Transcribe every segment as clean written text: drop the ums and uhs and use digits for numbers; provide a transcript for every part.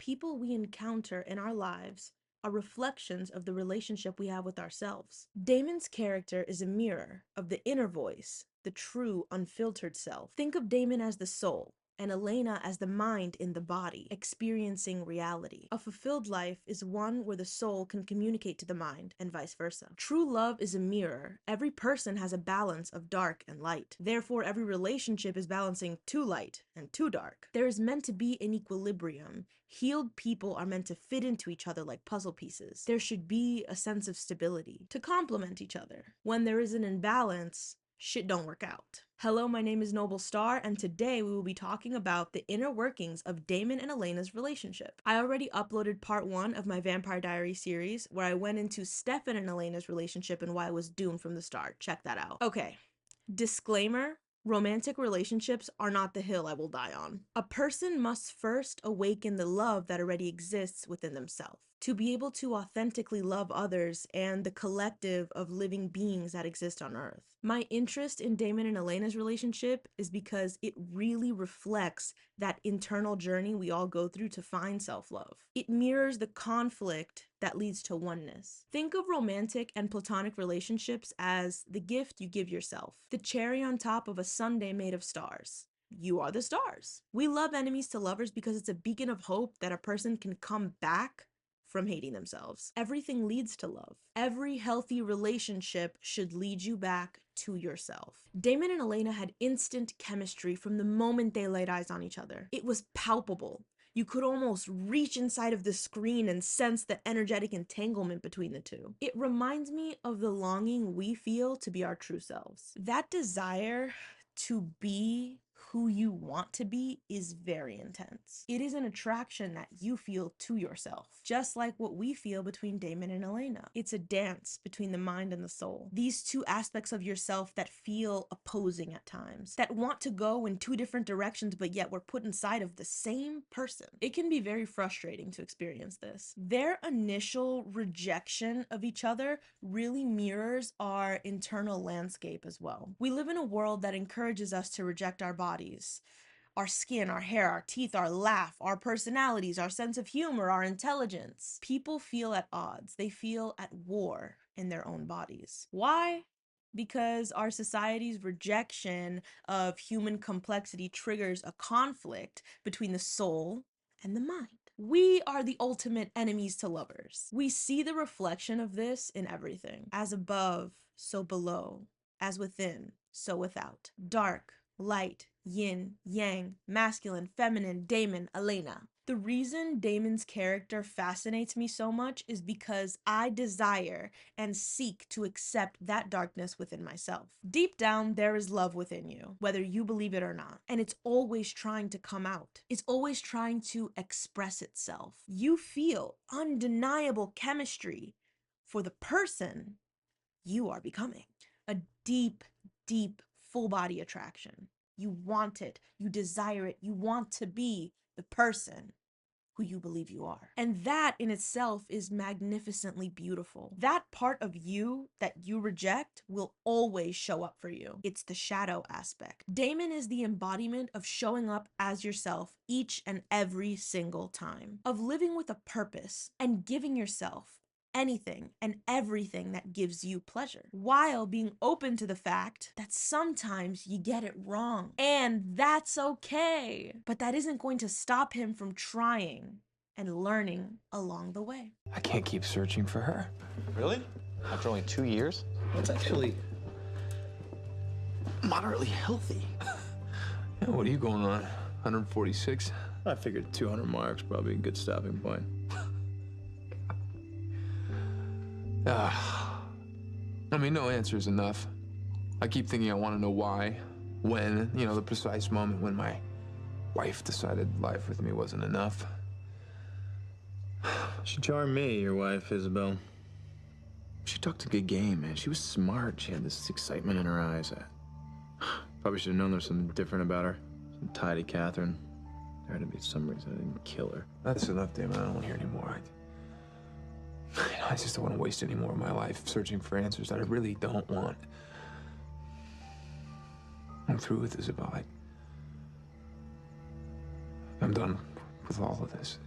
people we encounter in our lives are reflections of the relationship we have with ourselves. Damon's character is a mirror of the inner voice, the true, unfiltered self. Think of Damon as the soul, and Elena as the mind in the body, experiencing reality. A fulfilled life is one where the soul can communicate to the mind, and vice versa. True love is a mirror. Every person has a balance of dark and light. Therefore, every relationship is balancing too light and too dark. There is meant to be an equilibrium. Healed people are meant to fit into each other like puzzle pieces. There should be a sense of stability to complement each other. When there is an imbalance, shit don't work out. Hello, my name is Noble Star, and today we will be talking about the inner workings of Damon and Elena's relationship. I already uploaded part 1 of my Vampire Diaries series, where I went into Stefan and Elena's relationship and why it was doomed from the start. Check that out. Okay, disclaimer. Romantic relationships are not the hill I will die on. A person must first awaken the love that already exists within themselves to be able to authentically love others and the collective of living beings that exist on Earth. My interest in Damon and Elena's relationship is because it really reflects that internal journey we all go through to find self-love. It mirrors the conflict that leads to oneness. Think of romantic and platonic relationships as the gift you give yourself, the cherry on top of a sundae made of stars. You are the stars. We love enemies to lovers because it's a beacon of hope that a person can come back from hating themselves. Everything leads to love. Every healthy relationship should lead you back to yourself. Damon and Elena had instant chemistry from the moment they laid eyes on each other. It was palpable. You could almost reach inside of the screen and sense the energetic entanglement between the two. It reminds me of the longing we feel to be our true selves. That desire to be who you want to be is very intense. It is an attraction that you feel to yourself, just like what we feel between Damon and Elena. It's a dance between the mind and the soul. These two aspects of yourself that feel opposing at times, that want to go in two different directions, but yet we're put inside of the same person. It can be very frustrating to experience this. Their initial rejection of each other really mirrors our internal landscape as well. We live in a world that encourages us to reject our bodies, our skin, our hair, our teeth, our laugh, our personalities, our sense of humor, our intelligence. People feel at odds. They feel at war in their own bodies. Why? Because our society's rejection of human complexity triggers a conflict between the soul and the mind. We are the ultimate enemies to lovers. We see the reflection of this in everything. As above, so below. As within, so without. Dark, light, yin, yang, masculine, feminine, Damon, Elena. The reason Damon's character fascinates me so much is because I desire and seek to accept that darkness within myself. Deep down, there is love within you, whether you believe it or not, and it's always trying to come out. It's always trying to express itself. You feel undeniable chemistry for the person you are becoming. A deep, deep, full body attraction. You want it, you desire it, you want to be the person who you believe you are. And that in itself is magnificently beautiful. That part of you that you reject will always show up for you. It's the shadow aspect. Damon is the embodiment of showing up as yourself each and every single time, of living with a purpose and giving yourself anything and everything that gives you pleasure, while being open to the fact that sometimes you get it wrong, and that's okay. But that isn't going to stop him from trying and learning along the way. I can't keep searching for her. Really? After only 2 years? That's actually Moderately healthy. Yeah, what are you going on? 146? I figured 200 marks probably a good stopping point. I mean, no answer is enough. I keep thinking I want to know why, when, the precise moment when my wife decided life with me wasn't enough. She charmed me, your wife, Isabel. She talked a good game, man. She was smart. She had this excitement in her eyes. Probably should have known there was something different about her. Some tidy Catherine. There had to be some reason I didn't kill her. That's enough, Damon. I don't want to hear anymore. I just don't want to waste any more of my life searching for answers that I really don't want. I'm through with Isabel. I'm done with all of this.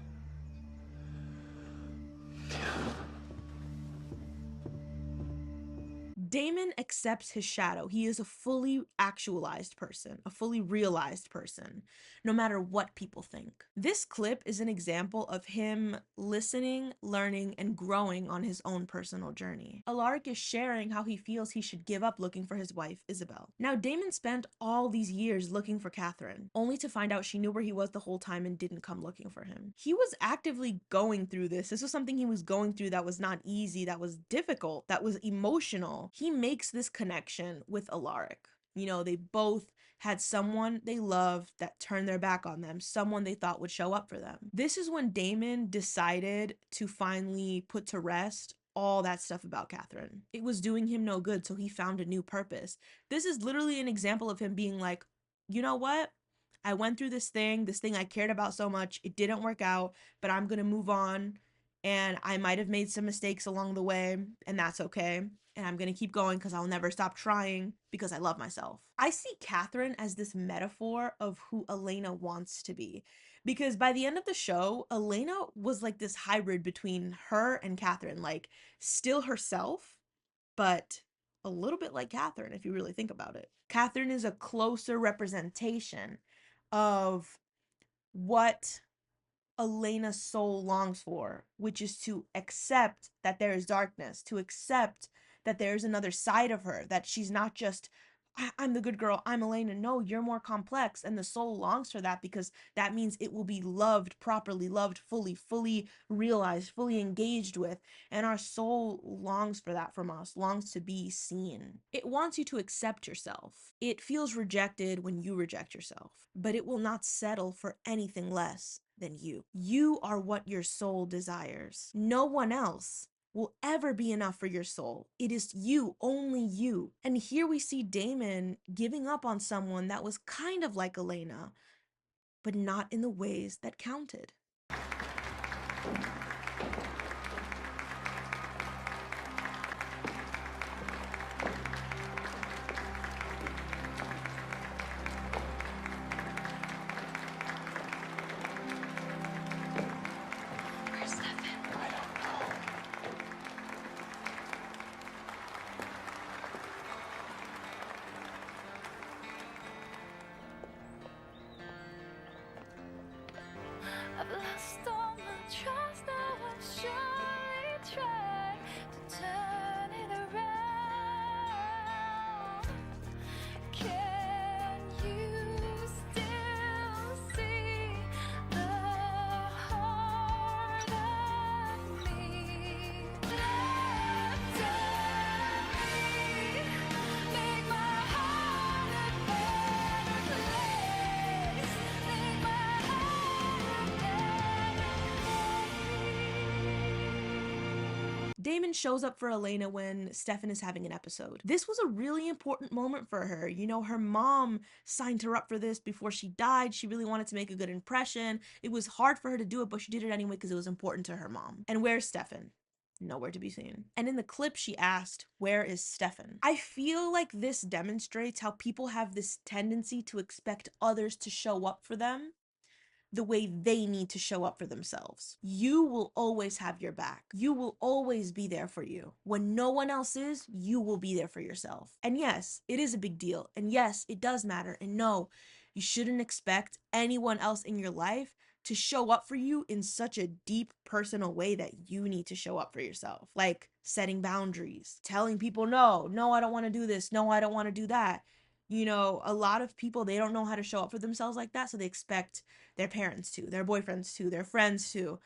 Damon accepts his shadow. He is a fully actualized person, a fully realized person, no matter what people think. This clip is an example of him listening, learning, and growing on his own personal journey. Alaric is sharing how he feels he should give up looking for his wife, Isabel. Now, Damon spent all these years looking for Catherine, only to find out she knew where he was the whole time and didn't come looking for him. He was actively going through this. This was something he was going through that was not easy, that was difficult, that was emotional. He makes this connection with Alaric. You know, they both had someone they loved that turned their back on them, someone they thought would show up for them. This is when Damon decided to finally put to rest all that stuff about Catherine. It was doing him no good, so he found a new purpose. This is literally an example of him being like, you know what? I went through this thing I cared about so much. It didn't work out, but I'm gonna move on. And I might have made some mistakes along the way, and that's okay. And I'm gonna keep going because I'll never stop trying because I love myself. I see Catherine as this metaphor of who Elena wants to be. Because by the end of the show, Elena was like this hybrid between her and Catherine, like still herself, but a little bit like Catherine, if you really think about it. Catherine is a closer representation of what Elena's soul longs for, which is to accept that there is darkness, to accept that there's another side of her, that she's not just, I'm the good girl, I'm Elena. No, you're more complex, and the soul longs for that because that means it will be loved properly, loved fully realized, fully engaged with, and our soul longs for that from us, longs to be seen. It wants you to accept yourself. It feels rejected when you reject yourself, but it will not settle for anything less than you. You are what your soul desires. No one else will ever be enough for your soul. It is you, only you. And here we see Damon giving up on someone that was kind of like Elena, but not in the ways that counted. I've lost all my trust, now I've surely tried to turn it around. Can you still see the heart of me left in me? Make my heart a better place. Make my Damon shows up for Elena when Stefan is having an episode. This was a really important moment for her. You know, her mom signed her up for this before she died. She really wanted to make a good impression. It was hard for her to do it, but she did it anyway because it was important to her mom. And where's Stefan? Nowhere to be seen. And in the clip, she asked, where is Stefan? I feel like this demonstrates how people have this tendency to expect others to show up for them the way they need to show up for themselves. You will always have your back. You will always be there for you. When no one else is, you will be there for yourself. And yes, it is a big deal. And yes, it does matter. And no, you shouldn't expect anyone else in your life to show up for you in such a deep personal way that you need to show up for yourself. Like setting boundaries, telling people, no, I don't want to do this. No, I don't want to do that. You know, a lot of people, they don't know how to show up for themselves like that, so they expect their parents to, their boyfriends to, their friends to.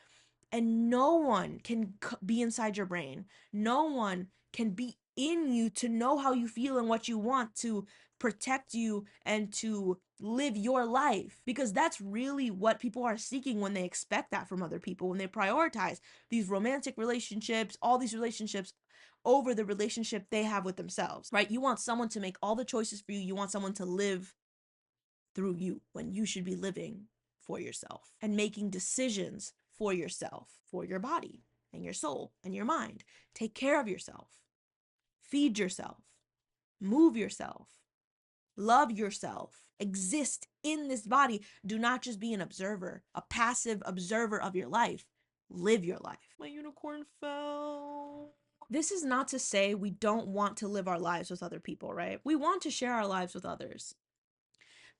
And no one can be inside your brain. No one can be in you to know how you feel and what you want, to protect you and to live your life. Because that's really what people are seeking when they expect that from other people, when they prioritize these romantic relationships, all these relationships over the relationship they have with themselves, right? You want someone to make all the choices for you. You want someone to live through you when you should be living for yourself and making decisions for yourself, for your body and your soul and your mind. Take care of yourself, feed yourself, move yourself, love yourself, exist in this body. Do not just be an observer, a passive observer of your life. Live your life. My unicorn fell. This is not to say we don't want to live our lives with other people, right? We want to share our lives with others.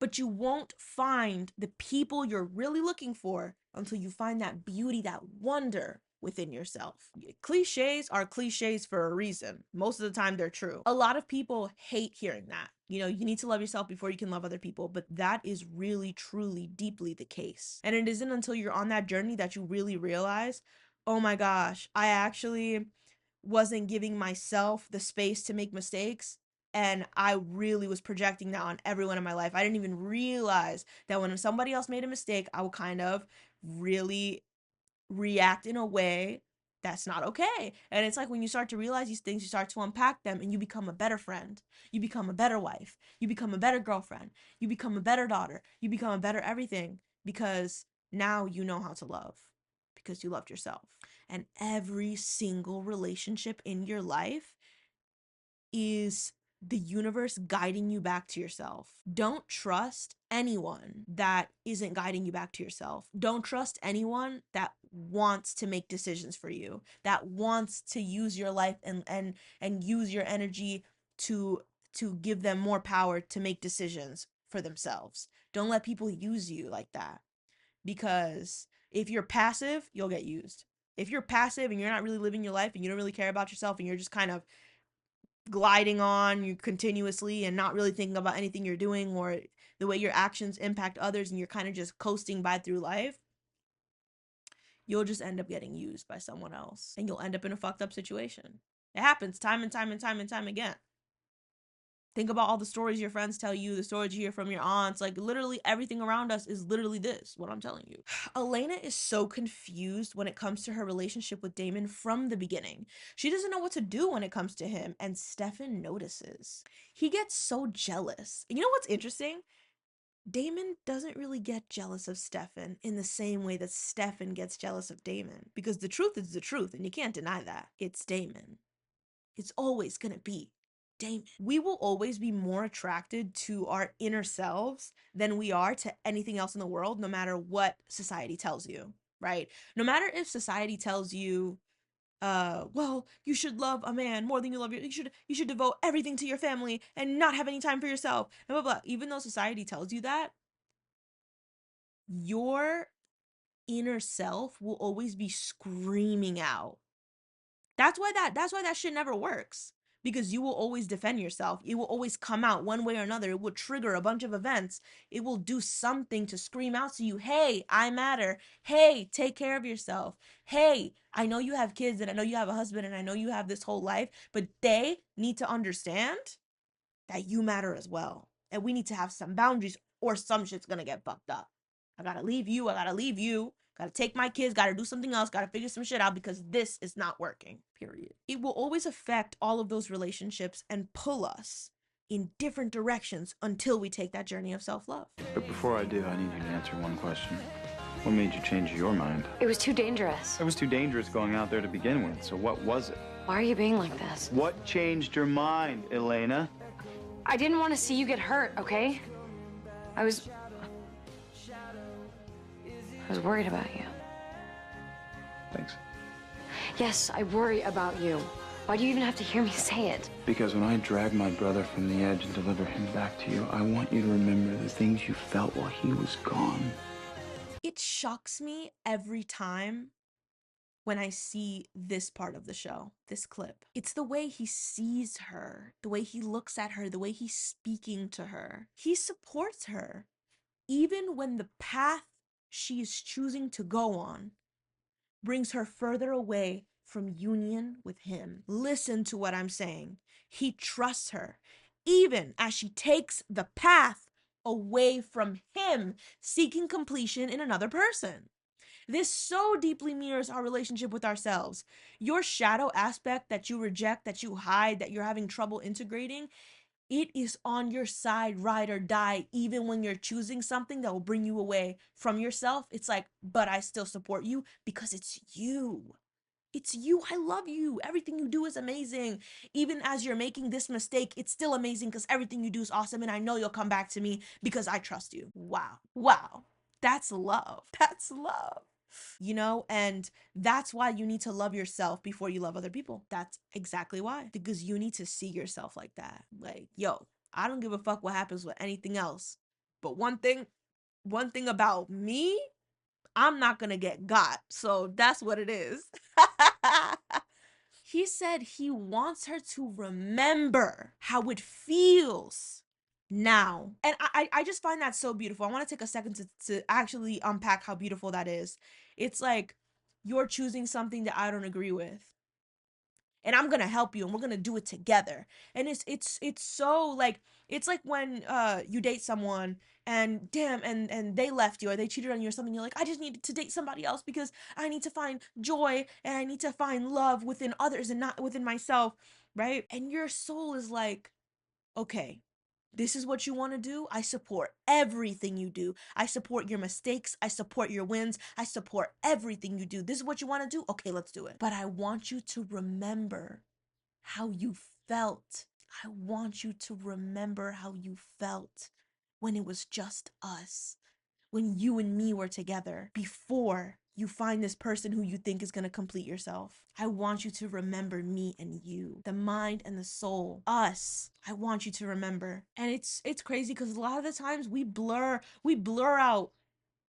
But you won't find the people you're really looking for until you find that beauty, that wonder within yourself. Cliches are cliches for a reason. Most of the time they're true. A lot of people hate hearing that. You know, you need to love yourself before you can love other people, but that is really, truly, deeply the case. And it isn't until you're on that journey that you really realize, oh my gosh, I actually wasn't giving myself the space to make mistakes. And I really was projecting that on everyone in my life. I didn't even realize that when somebody else made a mistake, I would kind of really react in a way that's not okay. And it's like when you start to realize these things, you start to unpack them and you become a better friend. You become a better wife. You become a better girlfriend. You become a better daughter. You become a better everything because now you know how to love because you loved yourself. And every single relationship in your life is the universe guiding you back to yourself. Don't trust anyone that isn't guiding you back to yourself. Don't trust anyone that wants to make decisions for you, that wants to use your life and use your energy to give them more power to make decisions for themselves. Don't let people use you like that. Because if you're passive, you'll get used. If you're passive and you're not really living your life and you don't really care about yourself and you're just kind of gliding on you continuously and not really thinking about anything you're doing or the way your actions impact others and you're kind of just coasting by through life, you'll just end up getting used by someone else and you'll end up in a fucked up situation. It happens time and time and time and time again. Think about all the stories your friends tell you, the stories you hear from your aunts. Like, literally everything around us is literally this, what I'm telling you. Elena is so confused when it comes to her relationship with Damon from the beginning. She doesn't know what to do when it comes to him, and Stefan notices. He gets so jealous. And you know what's interesting? Damon doesn't really get jealous of Stefan in the same way that Stefan gets jealous of Damon. Because the truth is the truth, and you can't deny that. It's Damon. It's always gonna be Damon. We will always be more attracted to our inner selves than we are to anything else in the world, no matter what society tells you, right? No matter if society tells you, well, you should love a man more than you love you should devote everything to your family and not have any time for yourself, and blah, blah, blah. Even though society tells you that, your inner self will always be screaming out. That's why that shit never works. Because you will always defend yourself. It will always come out one way or another. It will trigger a bunch of events. It will do something to scream out to you, hey, I matter. Hey, take care of yourself. Hey, I know you have kids and I know you have a husband and I know you have this whole life, but they need to understand that you matter as well. And we need to have some boundaries or some shit's gonna get fucked up. I gotta leave you. Gotta take my kids, gotta do something else, gotta figure some shit out because this is not working, period. It will always affect all of those relationships and pull us in different directions until we take that journey of self-love. But before I do, I need you to answer one question. What made you change your mind? It was too dangerous. It was too dangerous going out there to begin with, so what was it? Why are you being like this? What changed your mind, Elena? I didn't want to see you get hurt, okay? I was worried about you. Thanks. Yes, I worry about you. Why do you even have to hear me say it? Because when I drag my brother from the edge and deliver him back to you, I want you to remember the things you felt while he was gone. It shocks me every time when I see this part of the show, this clip. It's the way he sees her, the way he looks at her, the way he's speaking to her. He supports her, even when the path she is choosing to go on brings her further away from union with him. Listen to what I'm saying. He trusts her, even as she takes the path away from him, seeking completion in another person. This so deeply mirrors our relationship with ourselves. Your shadow aspect that you reject, that you hide, that you're having trouble integrating, it is on your side, ride or die, even when you're choosing something that will bring you away from yourself. It's like, but I still support you because it's you. It's you. I love you. Everything you do is amazing. Even as you're making this mistake, it's still amazing because everything you do is awesome. And I know you'll come back to me because I trust you. Wow. Wow. That's love. That's love. you know? And that's why you need to love yourself before you love other people. That's exactly why. Because you need to see yourself like that. Like, yo, I don't give a fuck what happens with anything else. But one thing about me, I'm not gonna get got. So that's what it is. He said he wants her to remember how it feels now. And I just find that so beautiful. I want to take a second to actually unpack how beautiful that is. It's like you're choosing something that I don't agree with. And I'm gonna help you and we're gonna do it together. And it's so like it's like when you date someone and damn and they left you or they cheated on you or something, you're like, I just need to date somebody else because I need to find joy and I need to find love within others and not within myself, right? And your soul is like, okay, this is what you want to do. I support everything you do. I support your mistakes. I support your wins. I support everything you do. This is what you want to do. Okay, let's do it. But I want you to remember how you felt. I want you to remember how you felt when it was just us, when you and me were together, before you find this person who you think is going to complete yourself. I want you to remember me and you, the mind and the soul, us. I want you to remember. And it's crazy because a lot of the times we blur out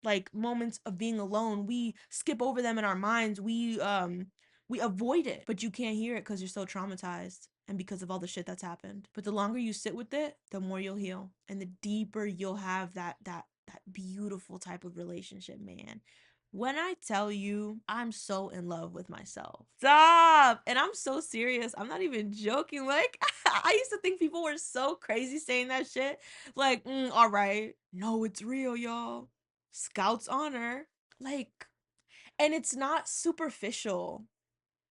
like moments of being alone. We skip over them in our minds. We avoid it, but you can't hear it because you're so traumatized and because of all the shit that's happened. But the longer you sit with it, the more you'll heal and the deeper you'll have that beautiful type of relationship, man. When I tell you I'm so in love with myself. Stop. And I'm so serious. I'm not even joking. Like I used to think people were so crazy saying that shit. Like, all right. No, it's real, y'all. Scout's honor. Like, and it's not superficial.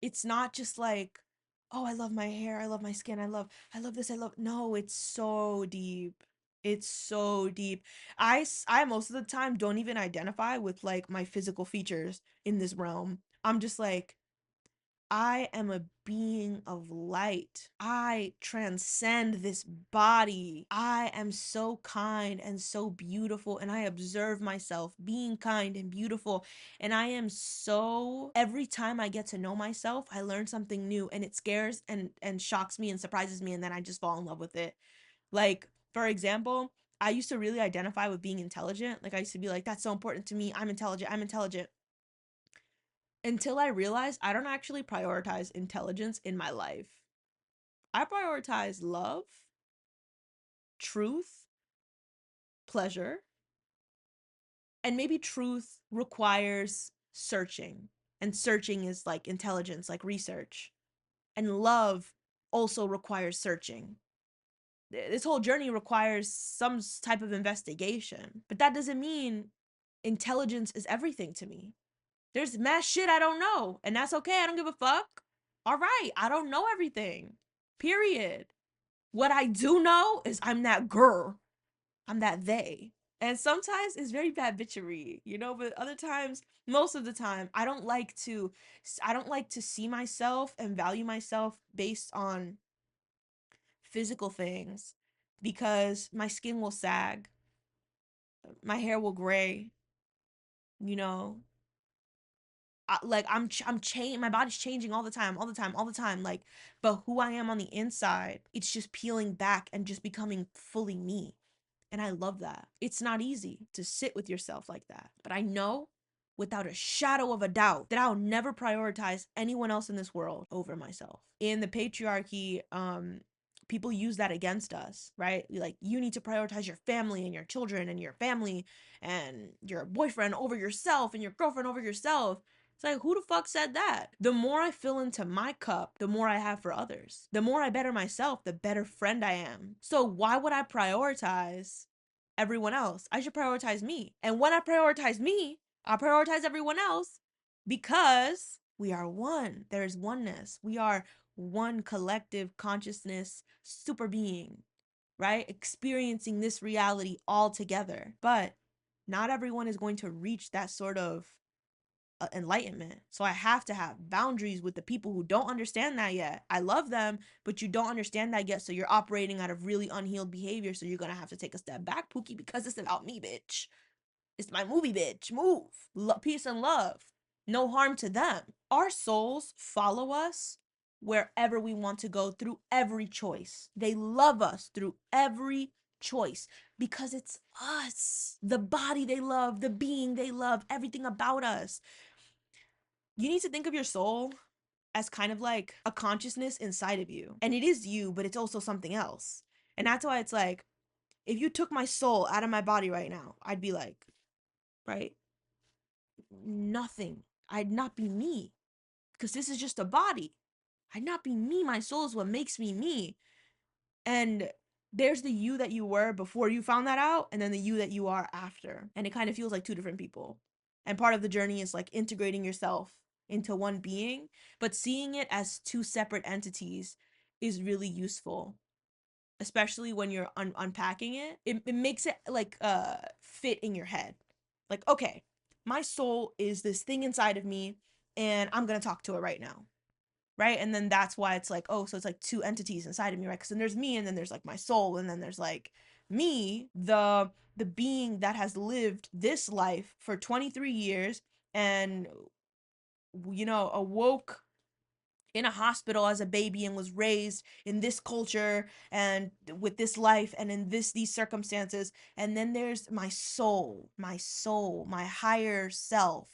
It's not just like, oh, I love my hair, I love my skin, I love this, I love. No, it's so deep. It's so deep. I most of the time don't even identify with like my physical features in this realm. I'm just like, I am a being of light. I transcend this body. I am so kind and so beautiful, and I observe myself being kind and beautiful. And I am so, every time I get to know myself, I learn something new, and it scares and shocks me and surprises me, and then I just fall in love with it. Like, for example, I used to really identify with being intelligent. Like, I used to be like, that's so important to me. I'm intelligent. I'm intelligent. Until I realized I don't actually prioritize intelligence in my life. I prioritize love, truth, pleasure, and maybe truth requires searching. And searching is like intelligence, like research. And love also requires searching. This whole journey requires some type of investigation. But that doesn't mean intelligence is everything to me. There's mad shit I don't know, and that's okay. I don't give a fuck. All right, I don't know everything. Period. What I do know is I'm that girl. I'm that they. And sometimes it's very bad bitchery, you know, but other times, most of the time, I don't like to see myself and value myself based on physical things because my skin will sag, my hair will gray, you know, like I'm changing, my body's changing all the time, like, but who I am on the inside, it's just peeling back and just becoming fully me. And I love that. It's not easy to sit with yourself like that, but I know without a shadow of a doubt that I'll never prioritize anyone else in this world over myself. In the patriarchy, people use that against us, right? Like, you need to prioritize your family and your children and your family and your boyfriend over yourself and your girlfriend over yourself. It's like, who the fuck said that? The more I fill into my cup, the more I have for others. The more I better myself, the better friend I am. So why would I prioritize everyone else? I should prioritize me. And when I prioritize me, I prioritize everyone else because we are one. There is oneness. We are one collective consciousness super being, right? Experiencing this reality all together. But not everyone is going to reach that sort of enlightenment. So I have to have boundaries with the people who don't understand that yet. I love them, but you don't understand that yet. So you're operating out of really unhealed behavior. So you're going to have to take a step back, Pookie, because it's about me, bitch. It's my movie, bitch. Move. Peace and love. No harm to them. Our souls follow us wherever we want to go through every choice. They love us through every choice because it's us. The body they love, the being they love, everything about us. You need to think of your soul as kind of like a consciousness inside of you. And it is you, but it's also something else. And that's why it's like, if you took my soul out of my body right now, I'd be like, right? Nothing. I'd not be me because this is just a body. I'd not be me. My soul is what makes me me. And there's the you that you were before you found that out, and then the you that you are after. And it kind of feels like two different people. And part of the journey is like integrating yourself into one being, but seeing it as two separate entities is really useful, especially when you're unpacking it. It makes it like fit in your head. Like, okay, my soul is this thing inside of me, and I'm gonna talk to it right now, right? And then that's why it's like, oh, so it's like two entities inside of me, right? Because then there's me, and then there's like my soul, and then there's like me, the being that has lived this life for 23 years and, you know, awoke in a hospital as a baby and was raised in this culture and with this life and in these circumstances. And then there's my soul, my higher self,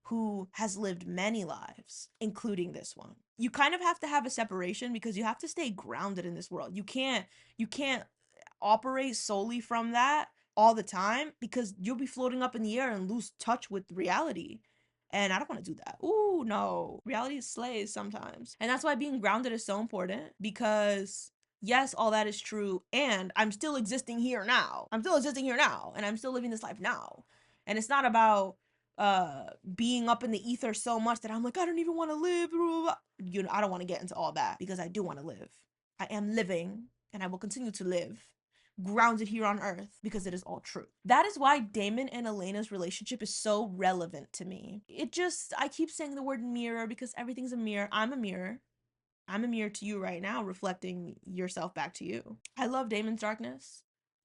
who has lived many lives, including this one. You kind of have to have a separation because you have to stay grounded in this world. You can't operate solely from that all the time because you'll be floating up in the air and lose touch with reality. And I don't want to do that. Ooh, no. Reality slays sometimes. And that's why being grounded is so important, because yes, all that is true. And I'm still existing here now. I'm still existing here now. And I'm still living this life now. And it's not about being up in the ether so much that I'm like, I don't even want to live. You know, I don't want to get into all that because I do want to live. I am living and I will continue to live grounded here on earth because it is all true. That is why Damon and Elena's relationship is so relevant to me. I keep saying the word mirror because everything's a mirror. I'm a mirror. I'm a mirror to you right now, reflecting yourself back to you. I love Damon's darkness.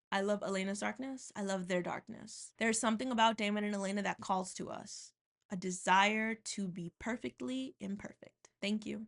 I love Elena's darkness. I love their darkness. There's something about Damon and Elena that calls to us, a desire to be perfectly imperfect. Thank you.